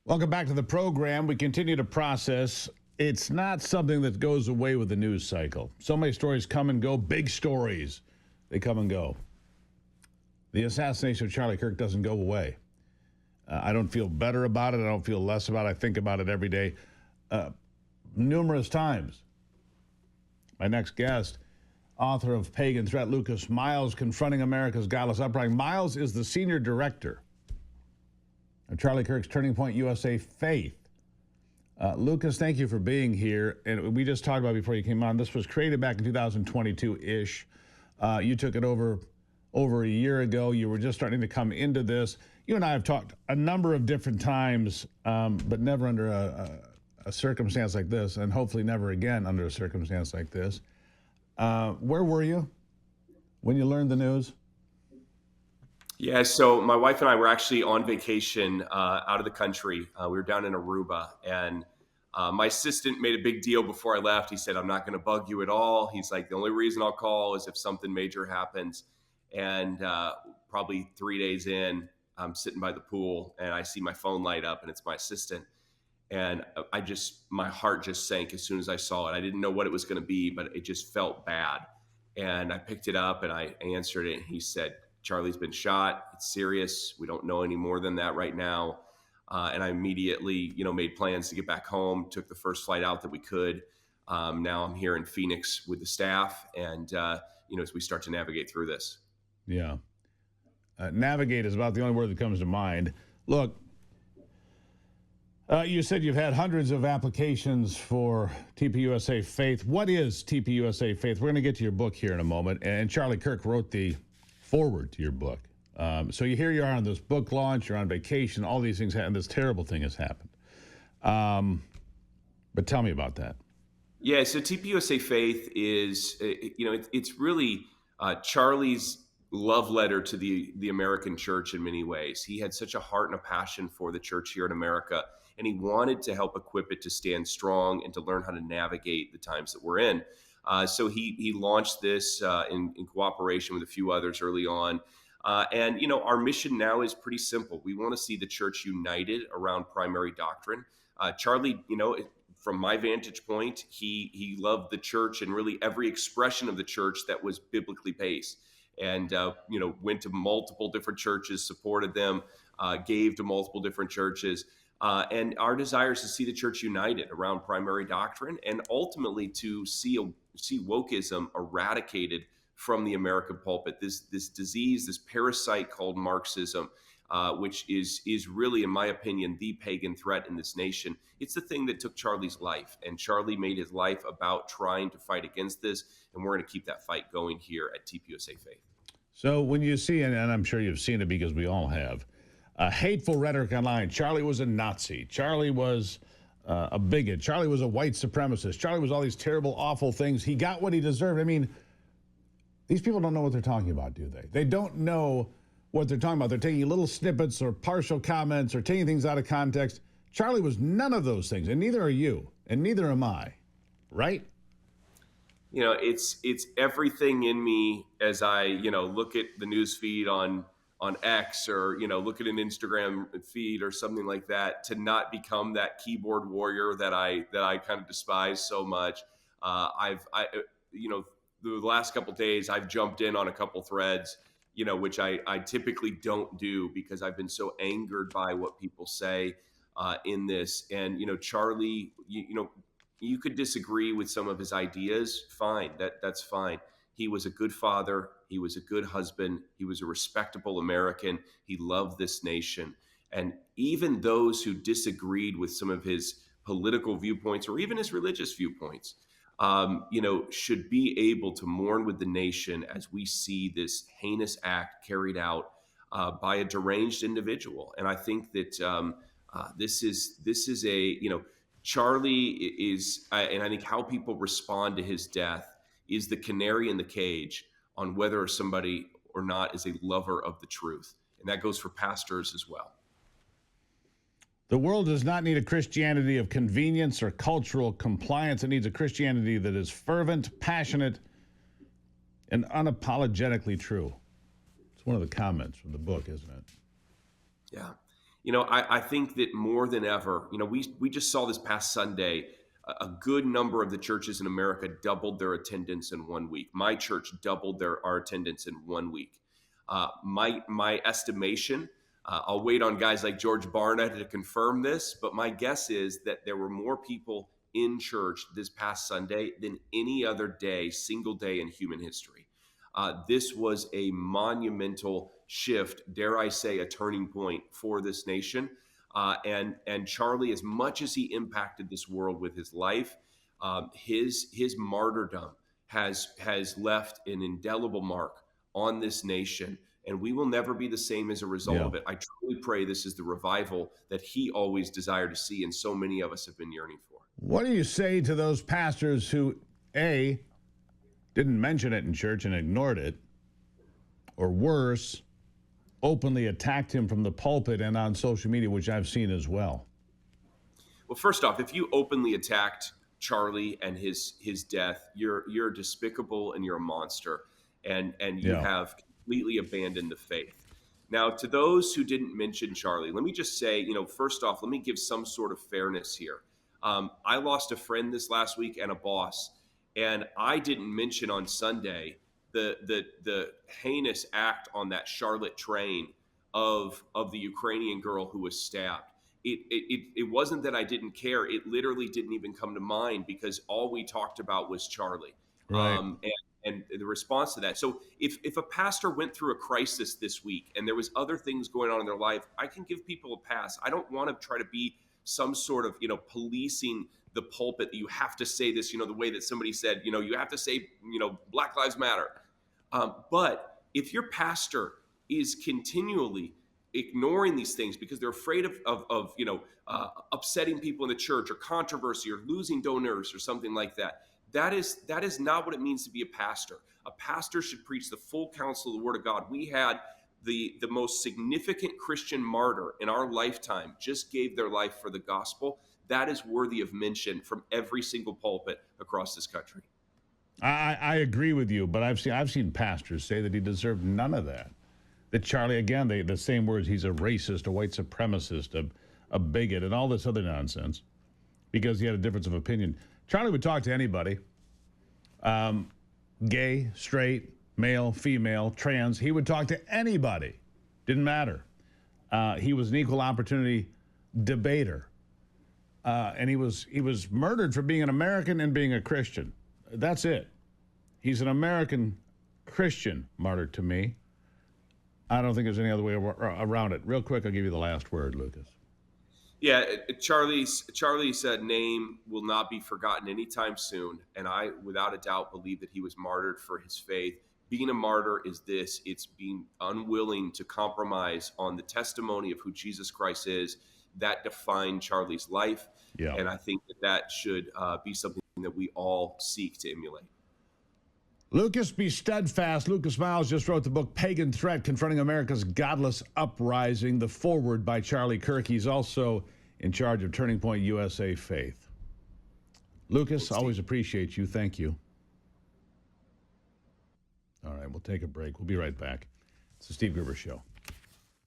Welcome back to the program. We continue to process. It's not something that goes away with the news cycle. So many stories come and go, big stories. They come and go. The assassination of Charlie Kirk doesn't go away. I don't feel better about it. I don't feel less about it. I think about it every day, numerous times. My next guest, author of Pagan Threat, Lucas Miles, Confronting America's Godless, Uprising. Miles is the senior director of Charlie Kirk's Turning Point USA Faith. Lucas, thank you for being here. And we just talked about before you came on, this was created back in 2022-ish. You took it over a year ago. You were just starting to come into this. You and I have talked a number of different times, but never under a circumstance like this, and hopefully never again under a circumstance like this. Where were you when you learned the news? Yeah, so my wife and I were actually on vacation out of the country. We were down in Aruba, and my assistant made a big deal before I left. He said, "I'm not going to bug you at all." He's like, "The only reason I'll call is if something major happens." And probably 3 days in, I'm sitting by the pool, and I see my phone light up, and it's my assistant. And my heart just sank as soon as I saw it. I didn't know what it was going to be, but it just felt bad. And I picked it up, and I answered it, and he said, "Charlie's been shot. It's serious. We don't know any more than that right now." And I immediately, made plans to get back home, took the first flight out that we could. Now I'm here in Phoenix with the staff. And, as we start to navigate through this. Yeah. Navigate is about the only word that comes to mind. Look, you said you've had hundreds of applications for TPUSA Faith. What is TPUSA Faith? We're going to get to your book here in a moment. And Charlie Kirk wrote the foreword to your book. So here you are on this book launch, you're on vacation, all these things happen, this terrible thing has happened. But tell me about that. Yeah, so TPUSA Faith is, it's really Charlie's love letter to the American church in many ways. He had such a heart and a passion for the church here in America, and he wanted to help equip it to stand strong and to learn how to navigate the times that we're in. So he launched this in cooperation with a few others early on. And our mission now is pretty simple. We want to see the church united around primary doctrine. Charlie, from my vantage point, he loved the church and really every expression of the church that was biblically based. And, went to multiple different churches, supported them, gave to multiple different churches. And our desire is to see the church united around primary doctrine and ultimately to see wokeism eradicated from the American pulpit. This disease, this parasite called Marxism, which is really, in my opinion, the pagan threat in this nation. It's the thing that took Charlie's life, and Charlie made his life about trying to fight against this, and we're going to keep that fight going here at TPUSA Faith. So when you see, and I'm sure you've seen it because we all have, hateful rhetoric online. Charlie was a Nazi. Charlie was a bigot. Charlie was a white supremacist. Charlie was all these terrible, awful things. He got what he deserved. I mean, these people don't know what they're talking about, do they? They don't know what they're talking about. They're taking little snippets or partial comments or taking things out of context. Charlie was none of those things, and neither are you, and neither am I, right? It's everything in me as I, look at the news feed on X or, look at an Instagram feed or something like that, to not become that keyboard warrior that I kind of despise so much. The last couple of days I've jumped in on a couple threads, which I typically don't do because I've been so angered by what people say in this. And, Charlie, you could disagree with some of his ideas. Fine. That's fine. He was a good father. He was a good husband. He was a respectable American. He loved this nation. And even those who disagreed with some of his political viewpoints or even his religious viewpoints, should be able to mourn with the nation as we see this heinous act carried out by a deranged individual. And I think that this is a, Charlie is, and I think how people respond to his death is the canary in the cage on whether somebody or not is a lover of the truth. And that goes for pastors as well. The world does not need a Christianity of convenience or cultural compliance. It needs a Christianity that is fervent, passionate, and unapologetically true. It's one of the comments from the book, isn't it? Yeah. I think that more than ever, we just saw this past Sunday, a good number of the churches in America doubled their attendance in 1 week. My church doubled our attendance in 1 week. My estimation, I'll wait on guys like George Barna to confirm this, but my guess is that there were more people in church this past Sunday than any other day, single day in human history. This was a monumental shift, dare I say, a turning point for this nation. And Charlie, as much as he impacted this world with his life, his martyrdom has left an indelible mark on this nation, and we will never be the same as a result of it. I truly pray this is the revival that he always desired to see, and so many of us have been yearning for. What do you say to those pastors who, A, didn't mention it in church and ignored it, or worse, openly attacked him from the pulpit and on social media, which I've seen as well? Well, first off, if you openly attacked Charlie and his death, you're despicable and you're a monster, and you have completely abandoned the faith. Now, to those who didn't mention Charlie, let me just say, first off, let me give some sort of fairness here. I lost a friend this last week and a boss, and I didn't mention on Sunday the heinous act on that Charlotte train of the Ukrainian girl who was stabbed. It wasn't that I didn't care. It literally didn't even come to mind because all we talked about was Charlie. Right. And the response to that. So if a pastor went through a crisis this week and there was other things going on in their life, I can give people a pass. I don't want to try to be some sort of, policing the pulpit that you have to say this, the way that somebody said, you have to say, Black Lives Matter. But if your pastor is continually ignoring these things because they're afraid of upsetting people in the church or controversy or losing donors or something like that, that is not what it means to be a pastor. A pastor should preach the full counsel of the Word of God. We had the most significant Christian martyr in our lifetime just gave their life for the gospel. That is worthy of mention from every single pulpit across this country. I agree with you, but I've seen pastors say that he deserved none of that. That Charlie, again, the same words, he's a racist, a white supremacist, a bigot, and all this other nonsense because he had a difference of opinion. Charlie would talk to anybody, gay, straight, male, female, trans. He would talk to anybody. Didn't matter. He was an equal opportunity debater. And he was murdered for being an American and being a Christian. That's it. He's an American Christian martyr to me. I don't think there's any other way around it. Real quick, I'll give you the last word, Lucas. Yeah, Charlie's name will not be forgotten anytime soon. And I, without a doubt, believe that he was martyred for his faith. Being a martyr is this. It's being unwilling to compromise on the testimony of who Jesus Christ is. That defined Charlie's life. Yeah. And I think that should be something that we all seek to emulate. Lucas, be steadfast. Lucas Miles just wrote the book Pagan Threat, Confronting America's Godless Uprising, the foreword by Charlie Kirk. He's also in charge of Turning Point USA Faith. Lucas, always appreciate you. Thank you. All right, we'll take a break. We'll be right back. It's the Steve Gruber Show.